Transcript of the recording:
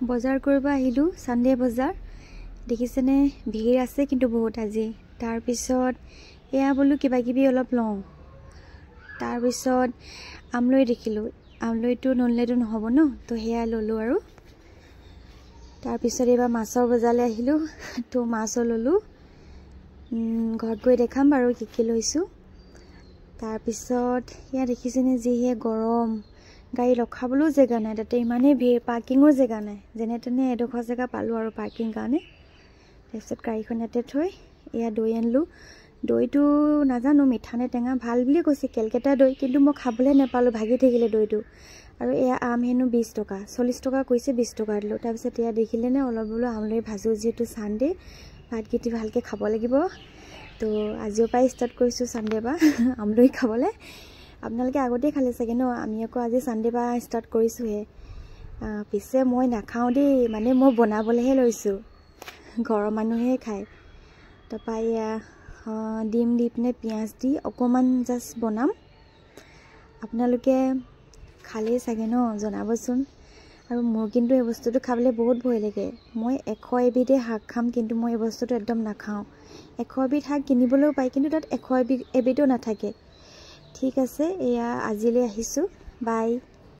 বজাৰ কৰিব আহিলোঁ সানডে বজাৰ দেখিছেনে ভিৰ আছে কিন্তু বহুত আজি তাৰ পিছত এয়া বলো কিবা কিবি অলপ লওঁ তাৰ পিছত আমলৈ দেখিলোঁ আমলৈটো নললেতো নহব ন তো হেয়া ললো আৰু তাৰ পিছত এবাৰ মাছৰ বজাৰলৈ আহিলোঁ তো মাছও ললো ঘৰত গৈ দেখাম বাৰু কি কি লৈছোঁ তাৰ পিছত এয়া দেখিছেনে যিহে গৰম গাড়ী ৰখাবলৈও জেগা নাই তাতে ইমানেই ভিৰ পাৰ্কিঙৰ জেগা নাই যেনে তেনে এডোখৰ জেগা পালোঁ আৰু পাৰ্কিং কাৰণে তাৰপিছত গাড়ীখন ইয়াতে থৈ এয়া দৈ আনিলোঁ দৈটো নাজানো মিঠা নে টেঙা ভাল বুলি কৈছে কেলকেটা দৈ কিন্তু মই খাবলৈ নাপালোঁ ভাগি থাকিলে দৈটো আৰু এয়া আম হেনো 20 টকা 40 টকা কৈছে 20 টকা দিলোঁ তাৰপিছত এয়া দেখিলে নে অলপ বোলো আমলৈ ভাজো যিহেতু সানডে ভাতকেইটি ভালকৈ খাব লাগিব তো আজিৰ পৰাই ষ্টাৰ্ট কৰিছোঁ সানডে বা আমলৈ খাবলৈ আপোনালোকে আগতে খালে চাগে ন আমি আকৌ আজি সানডে বা ষ্টাৰ্ট কৰিছোঁহে পিছে মই নাখাওঁ দেই মানে মই বনাবলৈহে লৈছোঁ ঘৰৰ মানুহে খায় তাৰপৰা এয়া ডিম দি পিনে পিঁয়াজ দি অকণমান জাষ্ট বনাম আপোনালোকে খালেই চাগে ন জনাবচোন আৰু মোৰ কিন্তু এই বস্তুটো খাবলৈ বহুত ভয় লাগে মই 100 এবিধে শাক খাম কিন্তু মই এই বস্তুটো একদম নাখাওঁ 100 এবিধ শাক কিনিবলৈও পায় কিন্তু তাত 100 এবিধো নাথাকে ঠিক আছে এয়া আজিলৈ আহিছোঁ বাই